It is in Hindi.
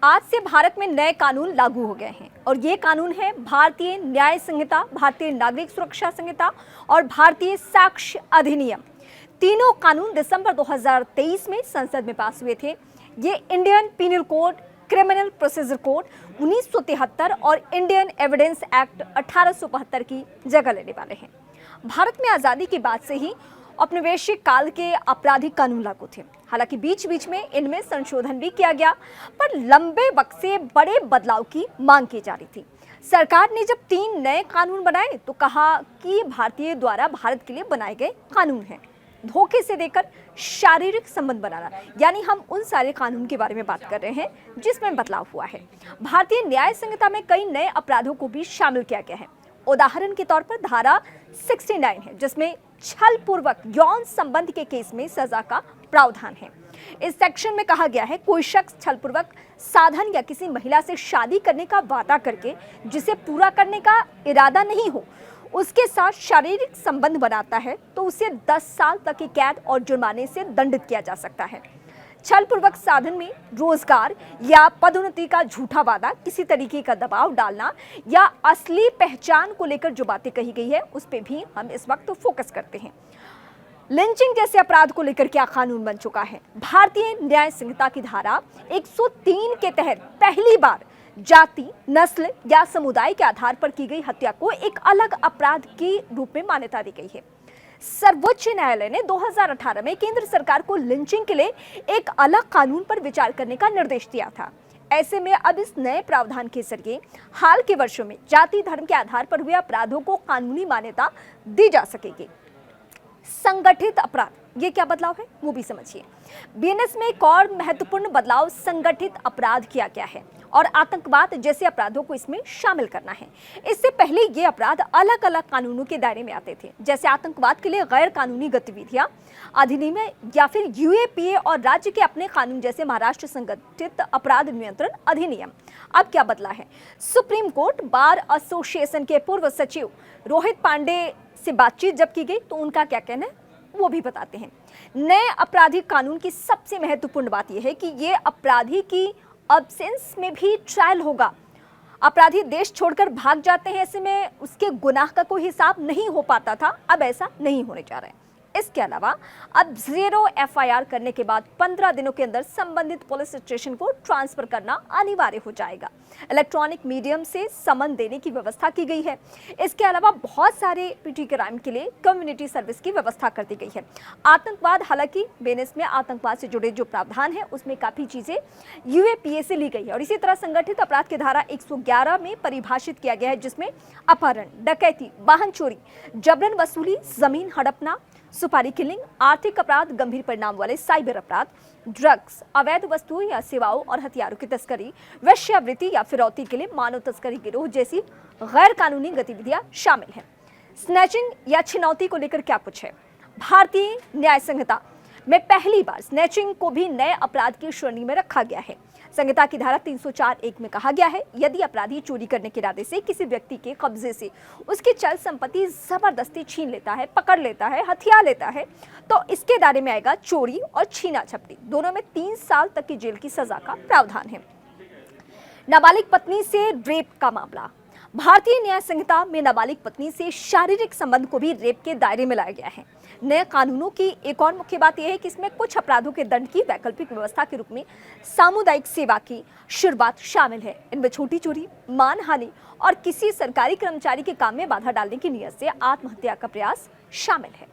आज से भारत में नए कानून लागू हो गए हैं और ये कानून है भारतीय न्याय संहिता, भारतीय नागरिक सुरक्षा संहिता और भारतीय साक्ष्य अधिनियम। तीनों कानून दिसंबर 2023 में संसद में पास हुए थे। ये Indian penal code, criminal procedure code 1973 और इंडियन एविडेंस एक्ट 1875 की जगह लेने वाले हैं। भारत में आज़ादी के बाद से ही औपनिवेशिक काल के आपराधिक कानून लागू थे। हालांकि बीच बीच में इनमें संशोधन भी किया गया, पर लंबे वक्त से बड़े बदलाव की मांग की जा रही थी। सरकार ने जब 3 नए कानून बनाए तो कहा कि भारतीय द्वारा भारत के लिए बनाए गए कानून हैं। धोखे से देकर शारीरिक संबंध बनाना, यानी हम उन सारे कानून के बारे में बात कर रहे हैं जिसमें बदलाव हुआ है। भारतीय न्याय संहिता में कई नए अपराधों को भी शामिल किया गया है। उदाहरण के तौर पर धारा 69 है, जिसमें छल पूर्वक यौन संबंध के केस में सजा का प्रावधान है। इस सेक्शन में कहा गया है, कोई शख्स छल पूर्वक साधन या किसी महिला से शादी करने का वादा करके जिसे पूरा करने का इरादा नहीं हो, उसके साथ शारीरिक संबंध बनाता है तो उसे 10 साल तक की कैद और जुर्माने से दंडित किया जा सकता है। छल पूर्वक साधन में रोजगार या पदोन्नति का झूठा वादा, किसी तरीके का दबाव डालना या असली पहचान को लेकर जो बातें कही गई है उस पे भी हम इस वक्त फोकस करते हैं। लिंचिंग जैसे अपराध को लेकर क्या कानून बन चुका है। भारतीय न्याय संहिता की धारा 103 के तहत पहली बार जाति, नस्ल या समुदाय के आधार पर की गई हत्या को एक अलग अपराध के रूप में मान्यता दी गई है। सर्वोच्च न्यायालय ने 2018 में केंद्र सरकार को लिंचिंग के लिए एक अलग कानून पर विचार करने का निर्देश दिया था। ऐसे में अब इस नए प्रावधान के जरिए हाल के वर्षों में जाति, धर्म के आधार पर हुए अपराधों को कानूनी मान्यता दी जा सकेगी। संगठित अपराध, ये क्या बदलाव है वो भी समझिए। बीएनएस में एक और महत्वपूर्ण बदलाव संगठित अपराध किया गया है और आतंकवाद जैसे अपराधों को इसमें शामिल करना है। इससे पहले ये अपराध अलग अलग कानूनों के दायरे में आते थे, जैसे आतंकवाद के लिए गैर कानूनी गतिविधियां अधिनियम या फिर यूएपीए और राज्य के अपने कानून जैसे महाराष्ट्र संगठित अपराध नियंत्रण अधिनियम। अब क्या बदला है? सुप्रीम कोर्ट बार एसोसिएशन के पूर्व सचिव रोहित पांडे से बातचीत जब की गई तो उनका क्या कहना है वो भी बताते हैं। नए आपराधिक कानून की सबसे महत्वपूर्ण बात यह है कि ये अपराधी की अब्सेंस में भी ट्रायल होगा। अपराधी देश छोड़कर भाग जाते हैं, ऐसे में उसके गुनाह का कोई हिसाब नहीं हो पाता था, अब ऐसा नहीं होने जा रहा है। इसके अलावा अब 0 एफआईआर करने के बाद 15 दिनों के अंदर संबंधित पुलिस स्टेशन को ट्रांसफर करना अनिवार्य हो जाएगा। इलेक्ट्रॉनिक मीडियम से समन देने की व्यवस्था की गई है। इसके अलावा बहुत सारे पीटी क्राइम के लिए कम्युनिटी सर्विस की व्यवस्था कर दी गई है। आतंकवाद, हालांकि बीएनएस में आतंकवाद से जुड़े जो प्रावधान है उसमें काफी चीजें यूएपीए से ली गई है। और इसी तरह संगठित अपराध की धारा 111 में परिभाषित किया गया है, जिसमें अपहरण, डकैती, वाहन चोरी, जबरन वसूली, जमीन हड़पना, सुपारी किलिंग, आर्थिक अपराध, गंभीर परिणाम वाले साइबर अपराध, ड्रग्स, अवैध वस्तुओं या सेवाओं और हथियारों की तस्करी, वेश्यावृत्ति या फिरौती के लिए मानव तस्करी गिरोह जैसी गैर कानूनी गतिविधियां शामिल हैं। स्नैचिंग या छिनौती को लेकर क्या कुछ है? भारतीय न्याय संहिता में पहली बार स्नैचिंग को भी नए अपराध की श्रेणी में रखा गया है। संहिता की धारा 304(1) में कहा गया है, यदि अपराधी चोरी करने के इरादे से किसी व्यक्ति के कब्जे से उसकी चल संपत्ति जबरदस्ती छीन लेता है, पकड़ लेता है, हथिया लेता है, तो इसके दायरे में आएगा चोरी और छीना झपटी। दोनों में 3 साल तक की जेल की सजा का प्रावधान है। नाबालिग पत्नी से रेप का मामला। भारतीय न्याय संहिता में नाबालिग पत्नी से शारीरिक संबंध को भी रेप के दायरे में लाया गया है। नए कानूनों की एक और मुख्य बात यह है कि इसमें कुछ अपराधों के दंड की वैकल्पिक व्यवस्था के रूप में सामुदायिक सेवा की शुरुआत शामिल है। इनमें छोटी चोरी, मानहानि और किसी सरकारी कर्मचारी के काम में बाधा डालने की नीयत से आत्महत्या का प्रयास शामिल है।